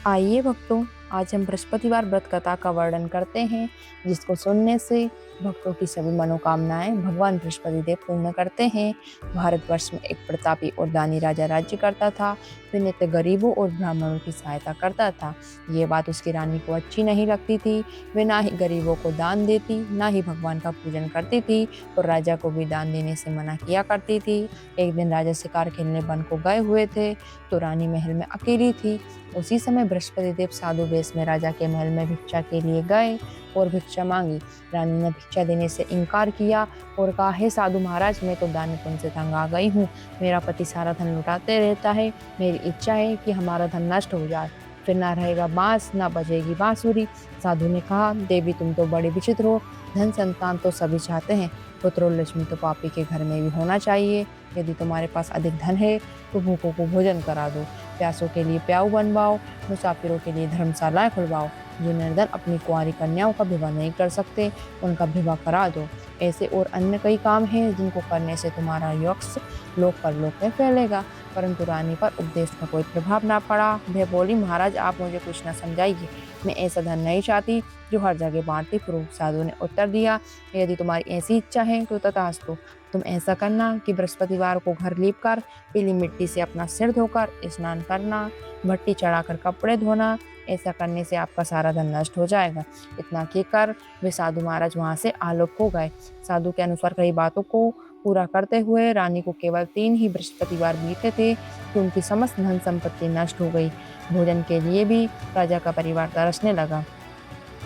आइए भक्तों, आज हम बृहस्पतिवार व्रत कथा का वर्णन करते हैं, जिसको सुनने से भक्तों की सभी मनोकामनाएं भगवान बृहस्पति देव पूर्ण करते हैं। भारतवर्ष में एक प्रतापी और दानी राजा राज्य करता था। वह नित्य गरीबों और ब्राह्मणों की सहायता करता था। ये बात उसकी रानी को अच्छी नहीं लगती थी। वे ना ही गरीबों को दान देती, ना ही भगवान का पूजन करती थी और राजा को भी दान देने से मना किया करती थी। एक दिन राजा शिकार खेलने वन को गए हुए थे, तो रानी महल में अकेली थी। उसी समय बृहस्पति देव साधु वेश में राजा के महल में भिक्षा के लिए गए और भिक्षा मांगी। रानी ने भिक्षा देने से इनकार किया और कहा, हे साधु महाराज, मैं तो दान पुण्य से तंग आ गई हूँ। मेरा पति सारा धन लुटाते रहता है। मेरी इच्छा है कि हमारा धन नष्ट हो जाए, फिर ना रहेगा बांस, ना बजेगी बांसुरी। साधु ने कहा, देवी तुम तो बड़ी विचित्र हो। धन संतान तो सभी चाहते हैं, पुत्र और लक्ष्मी तो पापी के घर में भी होना चाहिए। यदि तुम्हारे पास अधिक धन है तो भूखों को भोजन करा दो, प्यासों के लिए प्याऊ बनवाओ, मुसाफिरों के लिए धर्मशालाएं खुलवाओ। जो निर्धन अपनी कुंवारी कन्याओं का विवाह नहीं कर सकते, उनका विवाह करा दो। ऐसे और अन्य कई काम हैं जिनको करने से तुम्हारा यश लोक परलोक में फैलेगा। परंतु रानी पर उपदेश का कोई प्रभाव ना पड़ा। वह बोली, महाराज आप मुझे कुछ न समझाइए, मैं ऐसा धन नहीं चाहती जो हर जगह बांटती फिरूं। साधु ने उत्तर दिया, यदि तुम्हारी ऐसी इच्छा है तो तथास्तु। तुम ऐसा करना कि बृहस्पतिवार को घर लीप कर पीली मिट्टी से अपना सिर धोकर स्नान करना, भट्टी चढ़ाकर कपड़े धोना। ऐसा करने से आपका सारा धन नष्ट हो जाएगा। इतना कहकर वे साधु महाराज वहां से आलोक हो गए। साधु के अनुसार कई बातों को पूरा करते हुए रानी को केवल 3 ही बृहस्पतिवार बीते थे कि उनकी समस्त धन संपत्ति नष्ट हो गई। भोजन के लिए भी राजा का परिवार तरसने लगा।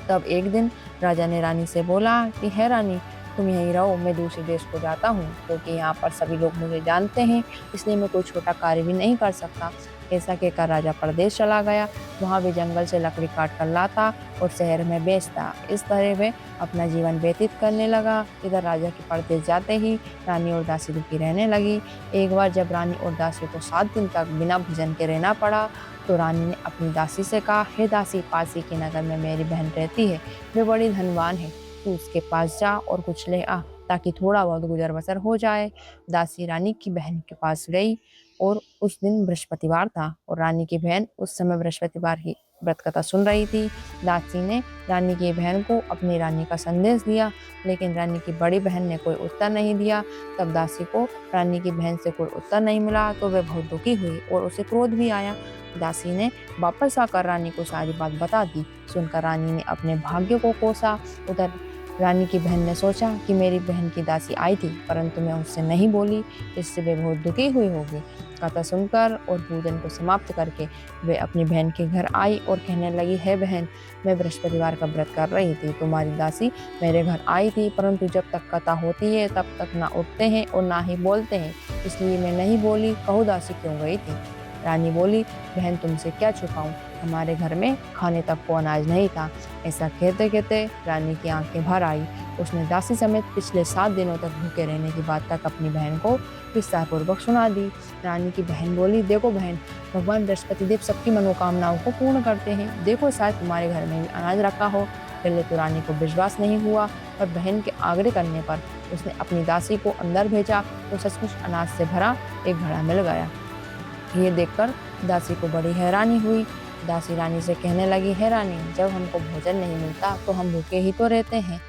तब एक दिन राजा ने रानी से बोला कि हे रानी, तुम यहीं रहो, मैं दूसरे देश को जाता हूँ, क्योंकि यहाँ पर सभी लोग मुझे जानते हैं, इसलिए मैं कोई छोटा कार्य भी नहीं कर सकता। ऐसा कहकर राजा परदेश चला गया। वहाँ वे जंगल से लकड़ी काट कर लाता और शहर में बेचता। इस तरह वे अपना जीवन व्यतीत करने लगा। इधर राजा के परदेश जाते ही रानी और दासी दुखी रहने लगी। एक बार जब रानी और दासी को 7 दिन तक बिना भोजन के रहना पड़ा, तो रानी ने अपनी दासी से कहा, हे दासी, पास ही के नगर में मेरी बहन रहती है, वे बड़ी धनवान है, तू उसके पास जा और कुछ ले आ, ताकि थोड़ा बहुत गुजर बसर हो जाए। दासी रानी की बहन के पास गई और उस दिन बृहस्पतिवार था और रानी की बहन उस समय बृहस्पतिवार की व्रत कथा सुन रही थी। दासी ने रानी की बहन को अपनी रानी का संदेश दिया, लेकिन रानी की बड़ी बहन ने कोई उत्तर नहीं दिया। तब दासी को रानी की बहन से कोई उत्तर नहीं मिला तो वह बहुत दुखी हुई और उसे क्रोध भी आया। दासी ने वापस आकर रानी को सारी बात बता दी। सुनकर रानी ने अपने भाग्य को कोसा। उधर रानी की बहन ने सोचा कि मेरी बहन की दासी आई थी, परंतु मैं उससे नहीं बोली, इससे वे बहुत दुखी हुई होगी। कथा सुनकर और पूजन को समाप्त करके वे अपनी बहन के घर आई और कहने लगी, है बहन, मैं बृहस्पतिवार का व्रत कर रही थी। तुम्हारी दासी मेरे घर आई थी, परंतु जब तक कथा होती है तब तक ना उठते हैं और ना ही बोलते हैं, इसलिए मैं नहीं बोली। कहो दासी क्यों गई थी? रानी बोली, बहन तुमसे क्या छुपाऊं, हमारे घर में खाने तक को अनाज नहीं था। ऐसा कहते कहते रानी की आंखें भर आई। उसने दासी समेत पिछले 7 दिनों तक भूखे रहने की बात तक अपनी बहन को विस्तारपूर्वक सुना दी। रानी की बहन बोली, देखो बहन, भगवान बृहस्पति देव सबकी मनोकामनाओं को पूर्ण करते हैं। देखो शायद तुम्हारे घर में भी अनाज रखा हो। पहले तो रानी को विश्वास नहीं हुआ, पर बहन के आग्रह करने पर उसने अपनी दासी को अंदर भेजा तो सचमुच अनाज से भरा एक घड़ा मिल गया। ये देखकर दासी को बड़ी हैरानी हुई। दासी रानी से कहने लगी, है रानी, जब हमको भोजन नहीं मिलता तो हम भूखे ही तो रहते हैं,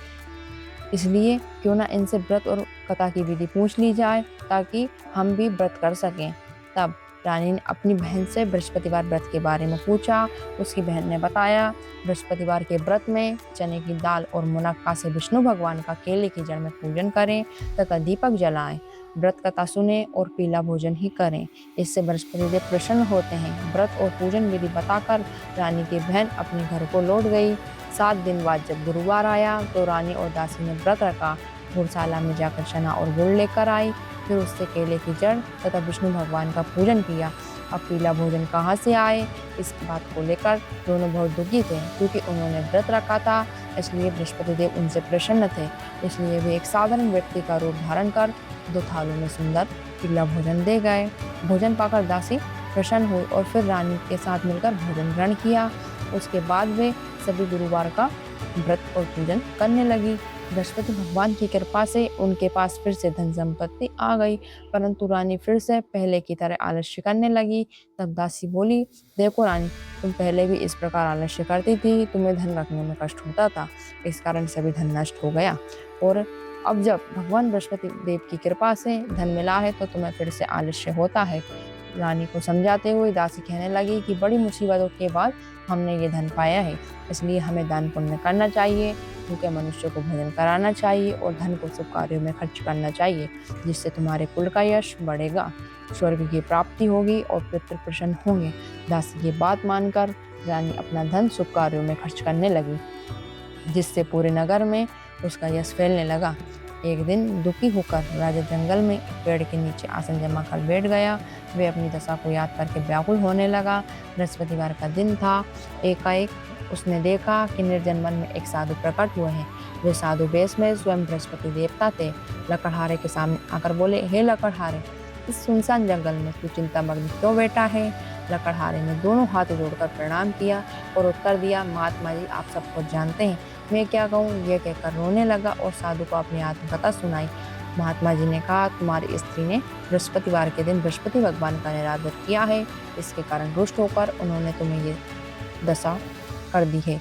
इसलिए क्यों ना इनसे व्रत और कथा की विधि पूछ ली जाए, ताकि हम भी व्रत कर सकें। तब रानी ने अपनी बहन से बृहस्पतिवार व्रत के बारे में पूछा। उसकी बहन ने बताया, बृहस्पतिवार के व्रत में चने की दाल और मुनक्का से विष्णु भगवान का केले की जड़ में पूजन करें तथा दीपक जलाएं, व्रत कथा सुने और पीला भोजन ही करें, इससे बृहस्पति देव प्रसन्न होते हैं। व्रत और पूजन विधि बताकर रानी की बहन अपने घर को लौट गई। 7 दिन बाद जब गुरुवार आया तो रानी और दासी ने व्रत रखा। गुड़शाला में जाकर चना और गुड़ लेकर आई, फिर उससे केले की जड़ तथा विष्णु भगवान का पूजन किया। अब पीला भोजन कहाँ से आए, इस बात को लेकर दोनों बहुत दुखी थे, क्योंकि उन्होंने व्रत रखा था, इसलिए बृहस्पति देव उनसे प्रसन्न थे। इसलिए वे एक साधारण व्यक्ति का रूप धारण कर 2 थालों में सुंदर पीला भोजन दे गए। भोजन पाकर दासी प्रसन्न हुई और फिर रानी के साथ मिलकर भोजन ग्रहण किया। उसके बाद वे सभी गुरुवार का व्रत और पूजन करने लगी। बृहस्पति भगवान की कृपा से उनके पास फिर से धन संपत्ति आ गई, परंतु रानी फिर से पहले की तरह आलस्य करने लगी। तब दासी बोली, देखो रानी, तुम पहले भी इस प्रकार आलस्य करती थी, तुम्हें धन रखने में कष्ट होता था, इस कारण सभी धन नष्ट हो गया, और अब जब भगवान बृहस्पति देव की कृपा से धन मिला है तो तुम्हें फिर से आलस्य होता है। रानी को समझाते हुए दासी कहने लगी कि बड़ी मुसीबतों के बाद हमने ये धन पाया है, इसलिए हमें दान पुण्य करना चाहिए, भूखे मनुष्य को भोजन कराना चाहिए और धन को शुभ कार्यों में खर्च करना चाहिए, जिससे तुम्हारे कुल का यश बढ़ेगा, स्वर्ग की प्राप्ति होगी और पितृ प्रसन्न होंगे। दासी की बात मानकर रानी अपना धन शुभ कार्यों में खर्च करने लगी, जिससे पूरे नगर में उसका यश फैलने लगा। एक दिन दुखी होकर राजा जंगल में एक पेड़ के नीचे आसन जमा कर बैठ गया। वे अपनी दशा को याद करके व्याकुल होने लगा। बृहस्पतिवार का दिन था। एकाएक उसने देखा कि निर्जन वन में एक साधु प्रकट हुए हैं। वे साधु वेश में स्वयं बृहस्पति देवता थे। लकड़हारे के सामने आकर बोले, हे लकड़हारे, इस सुनसान जंगल में तू चिंतामग्न क्यों बैठा है? लकड़हारे ने दोनों हाथ जोड़कर प्रणाम किया और उत्तर दिया, महात्मा जी, आप सब कुछ जानते हैं, मैं क्या कहूँ? यह कहकर रोने लगा और साधु को अपनी आत्मकथा सुनाई। महात्मा जी ने कहा, तुम्हारी स्त्री ने बृहस्पतिवार के दिन बृहस्पति भगवान का निरादर किया है, इसके कारण रुष्ट होकर उन्होंने तुम्हें ये दशा कर दी है।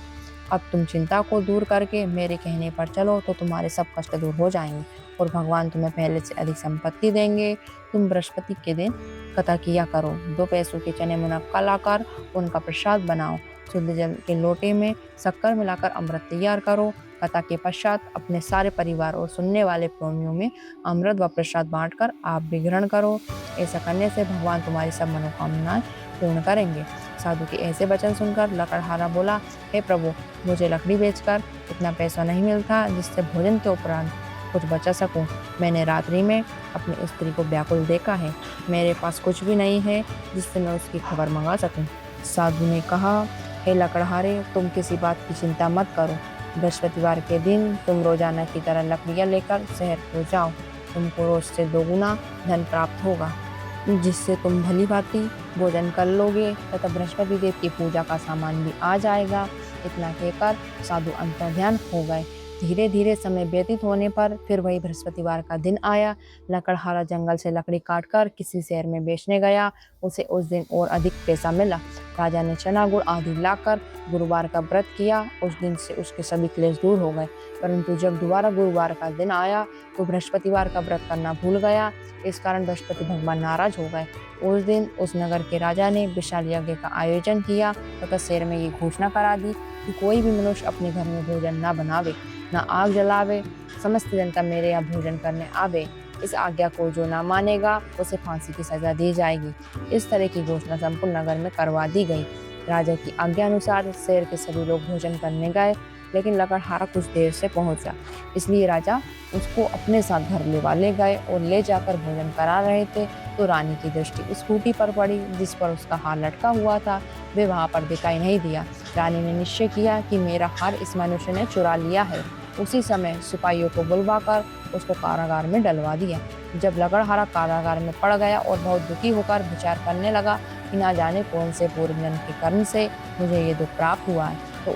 अब तुम चिंता को दूर करके मेरे कहने पर चलो तो तुम्हारे सब कष्ट दूर हो जाएंगे और भगवान तुम्हें पहले से अधिक संपत्ति देंगे। तुम बृहस्पति के दिन कथा किया करो। 2 पैसों के चने मुनक्का लाकर उनका प्रसाद बनाओ। शुद्ध जल के लोटे में शक्कर मिलाकर अमृत तैयार करो। कथा के पश्चात अपने सारे परिवार और सुनने वाले प्रेमियों में अमृत व प्रसाद बांटकर आप भी ग्रहण करो। ऐसा करने से भगवान तुम्हारी सब मनोकामनाएं पूर्ण करेंगे। साधु के ऐसे वचन सुनकर लकड़हारा बोला, हे प्रभु, मुझे लकड़ी बेचकर इतना पैसा नहीं मिलता जिससे भोजन के उपरांत कुछ बचा सकूं। मैंने रात्रि में अपनी स्त्री को व्याकुल देखा है। मेरे पास कुछ भी नहीं है जिससे मैं उसकी खबर मंगा सकूं। साधु ने कहा, हे लकड़हारे, तुम किसी बात की चिंता मत करो। बृहस्पतिवार के दिन तुम रोजाना की तरह लकड़ियां लेकर शहर को जाओ। तुमको रोज से 2 गुना धन प्राप्त होगा, जिससे तुम भली भांति भोजन कर लोगे तथा बृहस्पति देव की पूजा का सामान भी आ जाएगा। इतना कहकर साधु अंतर्ध्यान हो गए। धीरे धीरे समय व्यतीत होने पर फिर वही बृहस्पतिवार का दिन आया। लकड़हारा जंगल से लकड़ी काटकर किसी शहर में बेचने गया। उसे उस दिन और अधिक पैसा मिला। राजा ने चना गुड़ आदि लाकर गुरुवार का व्रत किया। उस दिन से उसके सभी क्लेश दूर हो गए। परंतु जब दोबारा गुरुवार का दिन आया तो बृहस्पतिवार का व्रत करना भूल गया। इस कारण बृहस्पति भगवान नाराज हो गए। उस दिन उस नगर के राजा ने विशाल यज्ञ का आयोजन किया तथा शहर में ये घोषणा करा दी कि कोई भी मनुष्य अपने घर में भोजन न बनावे, न आग जलावे, समस्त जनता मेरे यहाँ भोजन करने आवे। इस आज्ञा को जो न मानेगा उसे फांसी की सजा दी जाएगी। इस तरह की घोषणा संपूर्ण नगर में करवा दी गई। राजा की आज्ञा अनुसार शहर के सभी लोग भोजन करने गए, लेकिन लकड़हारा कुछ देर से पहुंचा, इसलिए राजा उसको अपने साथ घर ले गए और ले जाकर भोजन करा रहे थे तो रानी की दृष्टि उस खूंटी पर पड़ी जिस पर उसका हार लटका हुआ था। वे वहां पर दिखाई नहीं दिया। रानी ने निश्चय किया कि मेरा हार इस मनुष्य ने चुरा लिया है। उसी समय सिपाहियों को बुलवाकर उसको कारागार में डलवा दिया। जब लकड़हारा कारागार में पड़ गया और बहुत दुखी होकर विचार करने लगा कि ना जाने कौन से पूर्वजन्म के कर्म से मुझे ये दुख प्राप्त हुआ है, तो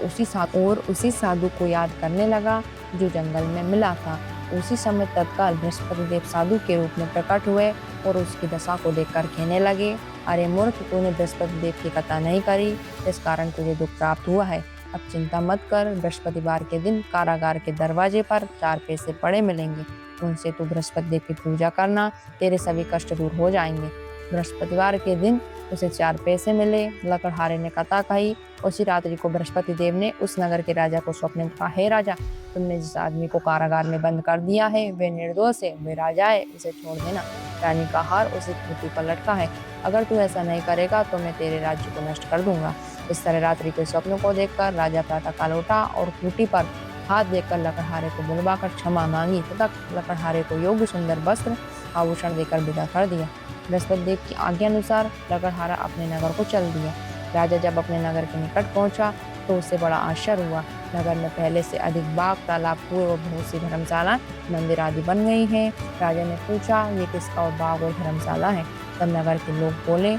उसी साधु को याद करने लगा जो जंगल में मिला था। उसी समय तत्काल बृहस्पति देव साधु के रूप में प्रकट हुए और उसकी दशा को देखकर कहने लगे, अरे मूर्ख, तूने बृहस्पति देव की कथा नहीं करी, इस कारण तुझे दुख प्राप्त हुआ है। अब चिंता मत कर, बृहस्पतिवार के दिन कारागार के दरवाजे पर 4 पैसे पड़े मिलेंगे, उनसे तू बृहस्पति देव की पूजा करना, तेरे सभी कष्ट दूर हो जाएंगे। बृहस्पतिवार के दिन उसे 4 पैसे मिले। लकड़हारे ने कथा कही। उसी रात्रि को बृहस्पति देव ने उस नगर के राजा को स्वप्न में कहा, हे राजा, तुमने जिस आदमी को कारागार में बंद कर दिया है वे निर्दोष है, वे राजा है, उसे छोड़ देना। रानी का हार उसी खूंटी पर लटका है। अगर तू ऐसा नहीं करेगा तो मैं तेरे राज्य को नष्ट कर दूंगा। इस तरह रात्रि के स्वप्न को देखकर राजा प्रातःकाल उठा और खूंटी पर हाथ देकर लकड़हारे को बुलवाकर क्षमा मांगी तथा लकड़हारे को योग्य सुंदर वस्त्र आभूषण देकर विदा कर दिया। बृहस्पति देव की आज्ञा अनुसार लकड़हारा अपने नगर को चल दिया। राजा जब अपने नगर के निकट पहुंचा तो उससे बड़ा आश्चर्य हुआ। नगर में पहले से अधिक बाग, तालाब, कुएं और बहुत सी धर्मशाला, मंदिर आदि बन गई हैं। राजा ने पूछा, ये किसका और बाग और धर्मशाला है? तब नगर के लोग बोले,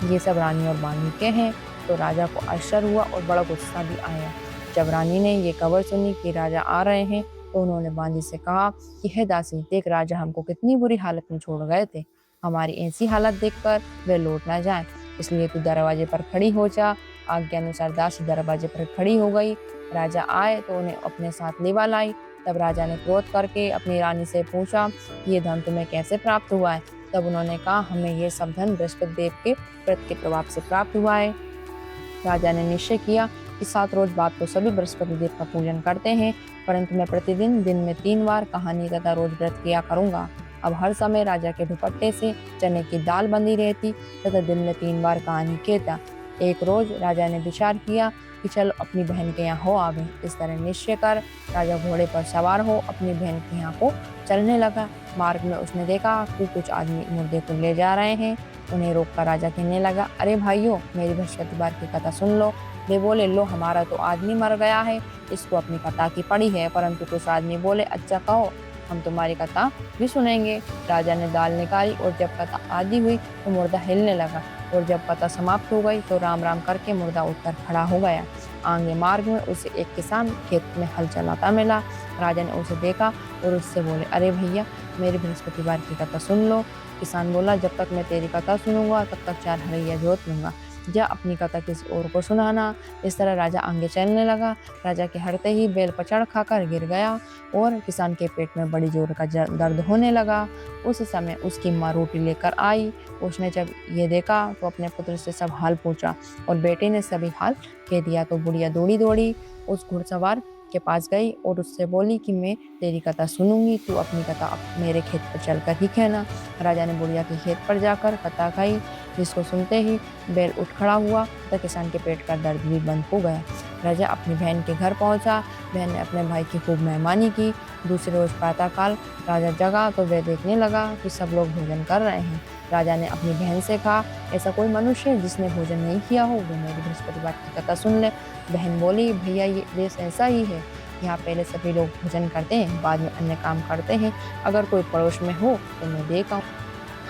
ये सब रानी और बानी के हैं। तो राजा को आश्चर्य हुआ और बड़ा गुस्सा भी आया। जब रानी ने ये खबर सुनी कि राजा आ रहे हैं तो उन्होंने बांझी से कहा कि हे दासी, देख राजा हमको कितनी बुरी हालत में छोड़ गए थे। हमारी ऐसी हालत देखकर वे लौट ना जाएं, इसलिए तू दरवाजे पर खड़ी हो जा। आज्ञा अनुसार दासी दरवाजे पर खड़ी हो गई। राजा आए तो उन्हें अपने साथ लेवा लाई। तब राजा ने क्रोध करके अपनी रानी से पूछा, ये धन तुम्हें कैसे प्राप्त हुआ है? तब उन्होंने कहा, हमें ये सब धन बृहस्पति देव के व्रत के प्रभाव से प्राप्त हुआ है। राजा ने निश्चय किया कि 7 रोज बाद तो सभी बृहस्पति देव का पूजन करते हैं, परंतु मैं प्रतिदिन दिन में 3 बार कहानी तथा रोज व्रत किया करूंगा। अब हर समय राजा के दुपट्टे से चने की दाल बंधी रहती तथा दिन में 3 बार कहानी कहता। एक रोज राजा ने विचार किया कि चलो अपनी बहन के यहाँ हो आवे। इस तरह निश्चय कर राजा घोड़े पर सवार हो अपनी बहन के यहाँ को चलने लगा। मार्ग में उसने देखा कि कुछ आदमी मुर्दे को ले जा रहे हैं। उन्हें रोककर राजा कहने लगा, अरे भाइयों, मेरी बृहस्पतिवार की कथा सुन लो। वे बोले, लो हमारा तो आदमी मर गया है, इसको अपनी कथा की पड़ी है। परंतु कुछ आदमी बोले, अच्छा कहो, हम तुम्हारी कथा भी सुनेंगे। राजा ने दाल निकाली और जब कथा आधी हुई तो मुर्दा हिलने लगा, और जब कथा समाप्त हो गई तो राम राम करके मुर्दा उठकर खड़ा हो गया। आगे मार्ग में उसे एक किसान खेत में हल चलाता मिला। राजा ने उसे देखा और उससे बोले, अरे भैया, मेरी बृहस्पतिवार की कथा सुन लो। किसान बोला, जब तक मैं तेरी कथा सुनूंगा तब तक 4 हरैया जोत लूंगा, जा अपनी कथा किसी और को सुनाना। इस तरह राजा आगे चलने लगा। राजा के हरते ही बैल पचड़ खाकर गिर गया और किसान के पेट में बड़ी जोर का दर्द होने लगा। उस समय उसकी माँ रोटी लेकर आई। उसने जब ये देखा तो अपने पुत्र से सब हाल पूछा और बेटे ने सभी हाल कह दिया। तो बुढ़िया दौड़ी दौड़ी उस घुड़सवार के पास गई और उससे बोली कि मैं तेरी कथा सुनूंगी, तू अपनी कथा मेरे खेत पर चलकर ही कहना। राजा ने बुढ़िया के खेत पर जाकर कथा कही, जिसको सुनते ही बैल उठ खड़ा हुआ तो किसान के पेट का दर्द भी बंद हो गया। राजा अपनी बहन के घर पहुंचा। बहन ने अपने भाई की खूब मेहमानी की। दूसरे रोज प्रातःकाल राजा जगा तो वह देखने लगा कि सब लोग भोजन कर रहे हैं। राजा ने अपनी बहन से कहा, ऐसा कोई मनुष्य है जिसने भोजन नहीं किया हो, वो मेरी बृहस्पतिवार की कथा सुन ले। बहन बोली, भैया ये देश ऐसा ही है, यहाँ पहले सभी लोग भोजन करते हैं, बाद में अन्य काम करते हैं। अगर कोई पड़ोस में हो तो मैं देख आऊं।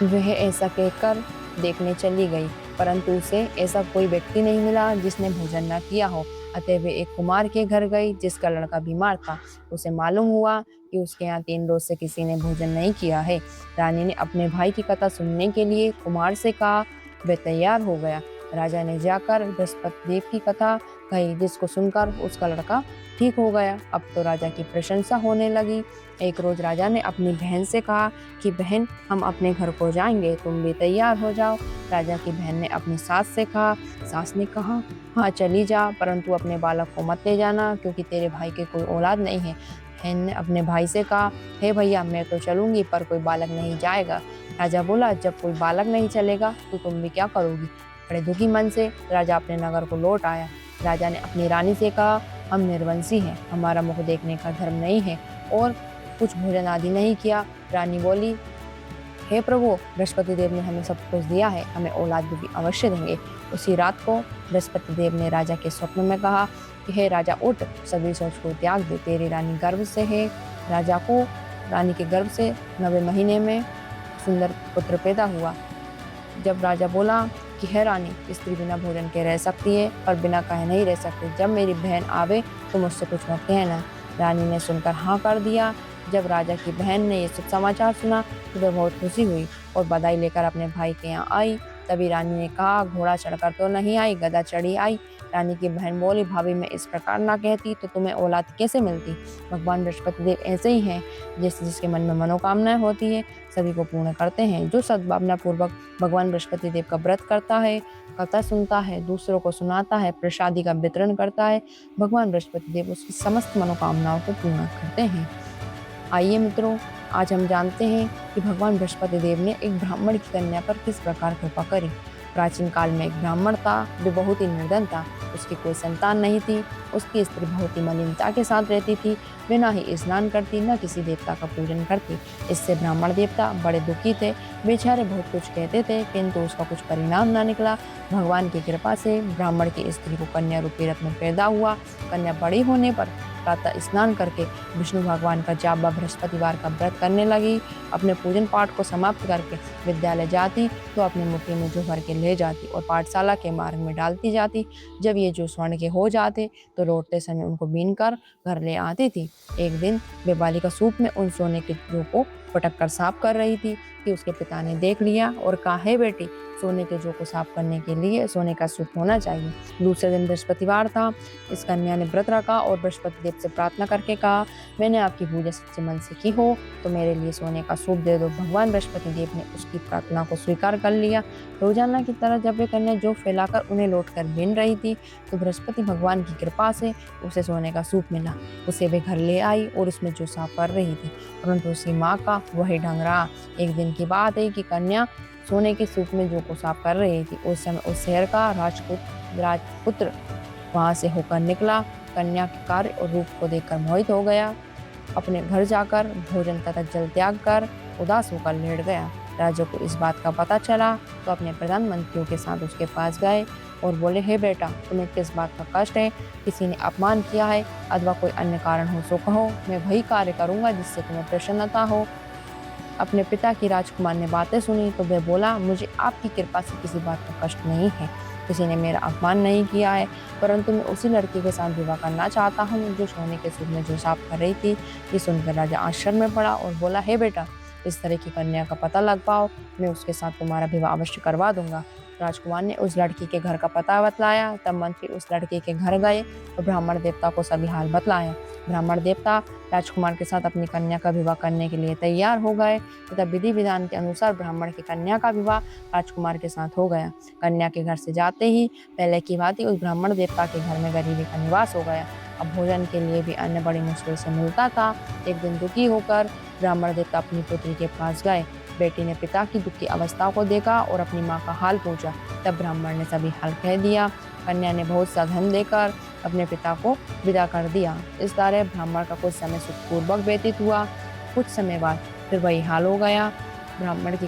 वह ऐसा कहकर देखने चली गई, परंतु उसे ऐसा कोई व्यक्ति नहीं मिला जिसने भोजन न किया हो। अतः वे एक कुमार के घर गई जिसका लड़का बीमार था। उसे मालूम हुआ कि उसके यहाँ 3 रोज से किसी ने भोजन नहीं किया है। रानी ने अपने भाई की कथा सुनने के लिए कुमार से कहा। वह तैयार हो गया। राजा ने जाकर बृहस्पति देव की कथा कही, जिसको सुनकर उसका लड़का ठीक हो गया। अब तो राजा की प्रशंसा होने लगी। एक रोज राजा ने अपनी बहन से कहा कि बहन, हम अपने घर को जाएंगे, तुम भी तैयार हो जाओ। राजा की बहन ने अपनी सास से कहा। सास ने कहा, हाँ चली जा, परंतु अपने बालक को मत ले जाना, क्योंकि तेरे भाई के कोई औलाद नहीं है। बहन ने अपने भाई से कहा, हे भैया, मैं तो चलूंगी पर कोई बालक नहीं जाएगा। राजा बोला, जब कोई बालक नहीं चलेगा तो तुम भी क्या करोगी? बड़े दुखी मन से राजा अपने नगर को लौट आया। राजा ने अपनी रानी से कहा, हम निर्वंशी हैं, हमारा मुख देखने का धर्म नहीं है और कुछ भोजन आदि नहीं किया। रानी बोली, हे प्रभु, बृहस्पति देव ने हमें सब कुछ दिया है, हमें औलाद भी अवश्य देंगे। उसी रात को बृहस्पति देव ने राजा के स्वप्न में कहा कि हे राजा, उठ, सभी सोच को त्याग दे, तेरी रानी गर्भ से है। राजा को रानी के गर्भ से 9वें महीने में सुंदर पुत्र पैदा हुआ। जब राजा बोला कि हे रानी, स्त्री बिना भोजन के रह सकती है पर बिना कहे नहीं रह सकती, जब मेरी बहन आवे तो मुझसे कुछ मत कहना। रानी ने सुनकर हाँ कर दिया। जब राजा की बहन ने ये सब समाचार सुना तो वह बहुत खुशी हुई और बधाई लेकर अपने भाई के यहाँ आई। तभी रानी ने कहा, घोड़ा चढ़कर तो नहीं आई, गधा चढ़ी आई। रानी की बहन बोली, भाभी मैं इस प्रकार ना कहती तो तुम्हें औलाद कैसे मिलती? भगवान बृहस्पति देव ऐसे ही हैं, जिसके मन में मनोकामनाएं होती है सभी को पूर्ण करते हैं। जो सद्भावना पूर्वक भगवान बृहस्पति देव का व्रत करता है, कथा सुनता है, दूसरों को सुनाता है, प्रसादी का वितरण करता है, भगवान बृहस्पति देव उसकी समस्त मनोकामनाओं को पूर्ण करते हैं। आइए मित्रों, आज हम जानते हैं कि भगवान बृहस्पति देव ने एक ब्राह्मण की कन्या पर किस प्रकार कृपा करी। प्राचीन काल में एक ब्राह्मण था, जो बहुत ही निर्धन था। उसकी कोई संतान नहीं थी। उसकी स्त्री बहुत ही मलिनता के साथ रहती थी, वे ना ही स्नान करती, न किसी देवता का पूजन करती। इससे ब्राह्मण देवता बड़े दुखी थे। बेचारे बहुत कुछ कहते थे, किंतु उसका कुछ परिणाम ना निकला। भगवान की कृपा से ब्राह्मण की स्त्री को कन्या रूपी रत्न पैदा हुआ। कन्या बड़ी होने पर प्रातः स्नान करके विष्णु भगवान का जाप व बृहस्पतिवार का व्रत करने लगी। अपने पूजन पाठ को समाप्त करके विद्यालय जाती तो अपनी मुट्ठी में जौ भर के ले जाती और पाठशाला के मार्ग में डालती जाती। जब ये जौ स्वर्ण के हो जाते तो लौटते समय उनको बीन कर घर ले आती थी। एक दिन वे बालिका सूप में उन सोने के जौ को पटक कर साफ कर रही थी कि उसके पिता ने देख लिया और कहा, हे बेटी, सोने के जौ को साफ करने के लिए सोने का सूप होना चाहिए। दूसरे दिन बृहस्पतिवार था। इस कन्या ने व्रत रखा और बृहस्पति देव से प्रार्थना करके कहा, मैंने आपकी पूजा सच्चे मन से की हो तो मेरे लिए सोने का सूप दे दो। भगवान बृहस्पति देव ने उसकी प्रार्थना को स्वीकार कर लिया। रोजाना की तरह जब वे कन्या जौ फैलाकर उन्हें लौटकर बीन रही थी तो बृहस्पति भगवान की कृपा से उसे सोने का सूप मिला। उसे वे घर ले आई और उसमें जौ साफ कर रही थी, परंतु उसकी माँ का वही ढंग रहा। एक दिन की बात है कि कन्या सोने के सूप में जौ को साफ कर रही थी। उस समय उस शहर का राजपुत्र वहां से होकर निकला। कन्या के कार्य और रूप को देखकर मोहित हो गया। अपने घर जाकर भोजन तथा जल त्याग कर उदास होकर लेट गया। राजा को इस बात का पता चला तो अपने प्रधानमंत्रियों के साथ उसके पास गए और बोले, हे बेटा, तुम्हें किस बात का कष्ट है? किसी ने अपमान किया है अथवा कोई अन्य कारण हो सो कहो, मैं वही कार्य करूंगा जिससे तुम्हें प्रसन्नता हो। अपने पिता की राजकुमार ने बातें सुनी तो वह बोला, मुझे आपकी कृपा से किसी बात का कष्ट नहीं है। किसी ने मेरा अपमान नहीं किया है, परंतु मैं उसी लड़की के साथ विवाह करना चाहता हूँ जो सोने के सूप में जो साफ कर रही थी। ये सुनकर राजा आश्चर्य में पड़ा और बोला, हे बेटा, इस तरह की कन्या का पता लग पाओ, मैं उसके साथ तुम्हारा विवाह अवश्य करवा दूंगा। राजकुमार ने उस लड़की के घर का पता बतलाया। तब मंत्री उस लड़के के घर गए और ब्राह्मण देवता को सभी हाल बतलाया। ब्राह्मण देवता राजकुमार के साथ अपनी कन्या का विवाह करने के लिए तैयार हो गए तथा विधि विधान के अनुसार ब्राह्मण की कन्या का विवाह राजकुमार के साथ हो गया। कन्या के घर से जाते ही पहले की भांति उस ब्राह्मण देवता के घर में गरीबी का निवास हो गया। अब भोजन के लिए भी अन्न बड़ी मुश्किल से मिलता था। एक दिन दुखी होकर ब्राह्मण देवता अपनी पुत्री के पास गए। बेटी ने पिता की दुखी अवस्था को देखा और अपनी माँ का हाल पूछा। तब ब्राह्मण ने सभी हाल कह दिया। कन्या ने बहुत सा धन देकर अपने पिता को विदा कर दिया। इस तरह ब्राह्मण का कुछ समय सुखपूर्वक व्यतीत हुआ। कुछ समय बाद फिर वही हाल हो गया। ब्राह्मण की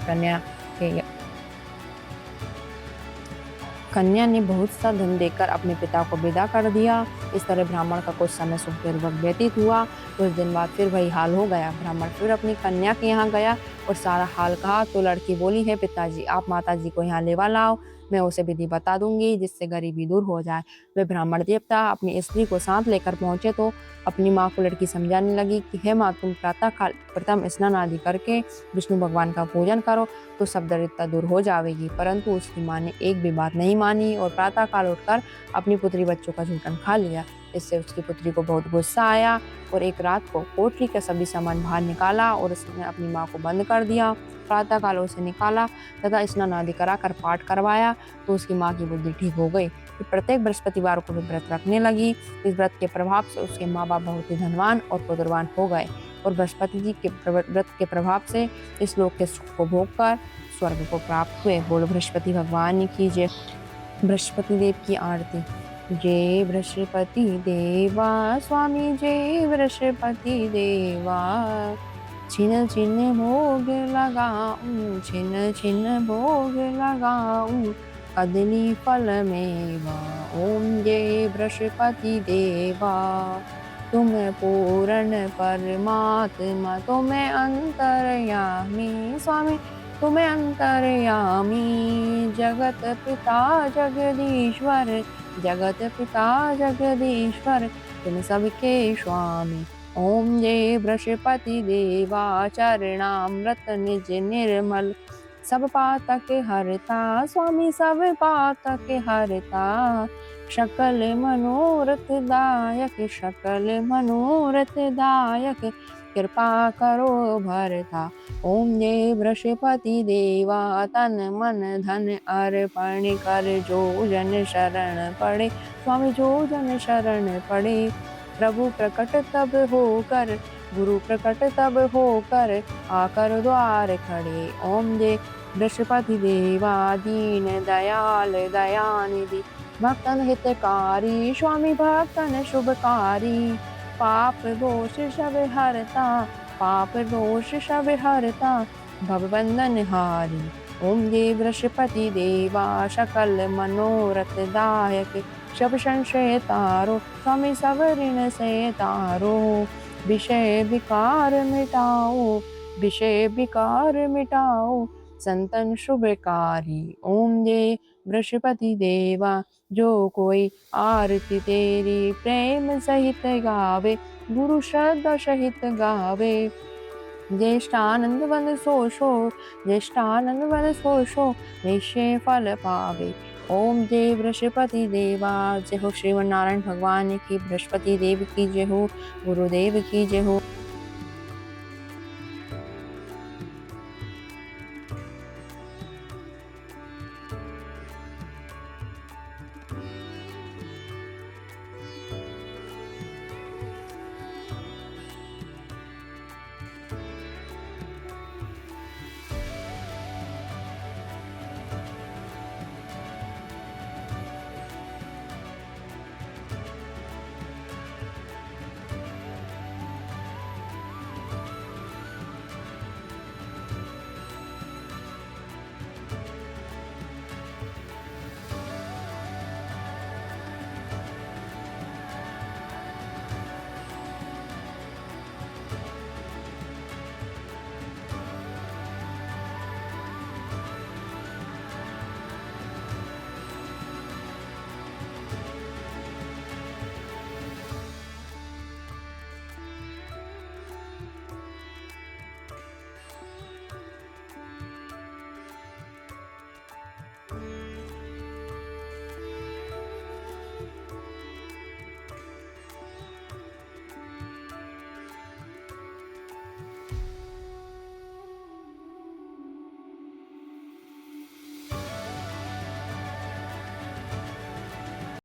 कन्या ने बहुत सा धन देकर अपने पिता को विदा कर दिया। इस तरह ब्राह्मण का कुछ समय सुखपूर्वक व्यतीत हुआ। कुछ दिन बाद फिर वही हाल हो गया। ब्राह्मण फिर अपनी कन्या के यहाँ गया और सारा हाल कहा तो लड़की बोली, है पिताजी, आप माताजी को यहाँ लेवा लाओ, मैं उसे विधि बता दूंगी जिससे गरीबी दूर हो जाए। वे ब्राह्मण देवता अपनी स्त्री को साथ लेकर पहुंचे तो अपनी माँ को लड़की समझाने लगी कि हे माँ, तुम प्रातः काल प्रथम स्नान आदि करके विष्णु भगवान का पूजन करो तो सब दरिद्रता दूर हो जाएगी। परंतु उसकी माँ ने एक भी बात नहीं मानी और प्रातः काल उठकर अपनी पुत्री बच्चों का झूठन खा लिया। इससे उसकी पुत्री को बहुत गुस्सा आया और एक रात को कोठरी का सभी सामान बाहर निकाला और उसने अपनी माँ को बंद कर दिया। प्रातः काल उसे निकाला तथा स्नान आदि कराकर पाठ करवाया तो उसकी माँ की बुद्धि ठीक हो गई। फिर प्रत्येक बृहस्पतिवार को भी व्रत रखने लगी। इस व्रत के प्रभाव से उसके माँ बाप बहुत ही धनवान और पुत्रवान हो गए और बृहस्पति जी के व्रत के प्रभाव से इस लोक के सुख को भोग कर स्वर्ग को प्राप्त हुए। बोलो बृहस्पति भगवान की जय। बृहस्पति देव की आरती। जय बृहस्पति देवा स्वामी, जय बृहस्पति देवा। छिन छिन भोग लगाऊं, छिन छिन भोग लगाऊं, कदली फल मेवा। ओम जय बृहस्पति देवा। तुम पूर्ण परमात्मा, तुम्हें अंतर्यामी स्वामी, तुम्हें अंतर्यामी। जगत पिता जगदीश्वर, जगत पिता जगदीश्वर, तुम सबके स्वामी। ओम जय बृहस्पति देवा। चरणामृत निज निर्मल, सब पातक हरता स्वामी, सब पातक हरता। सकल मनोरथ दायक, सकल मनोरथ दायक, कृपा करो भरता। ओम जय बृहस्पति देवा। तन मन धन अर्पण कर, जो जन शरण पड़े स्वामी, जो जन शरण पड़े। प्रभु प्रकट तब होकर, गुरु प्रकट तब होकर, आकर द्वार खड़े। ओम जय बृहस्पति देवा। दीन दयाल दयानिधि, भक्तन हितकारी स्वामी, भक्तन शुभकारी। पाप दोष सब हरता, पाप दोष सब हरता। भवबंधन हारी। ओम जय बृहस्पति देवा सकल मनोरथ दायक, सब संशय तारो स्वामी सब ऋण से तारो। विषय विकार मिटाओ, विषय विकार मिटाओ, संतन शुभकारी। ओम जय बृहस्पति देवा, जो कोई आरती तेरी प्रेम सहित गावे, गुरु श्रद्धा सहित गावे। ज्येष्ठानंद बन सो शो, ज्येष्ठानंद बन सो शो, निश्चय फल पावे। ओम जय बृहस्पति देवा। जय हो श्रीमन नारायण भगवान की, बृहस्पति देव की जय हो, गुरुदेव की जय हो।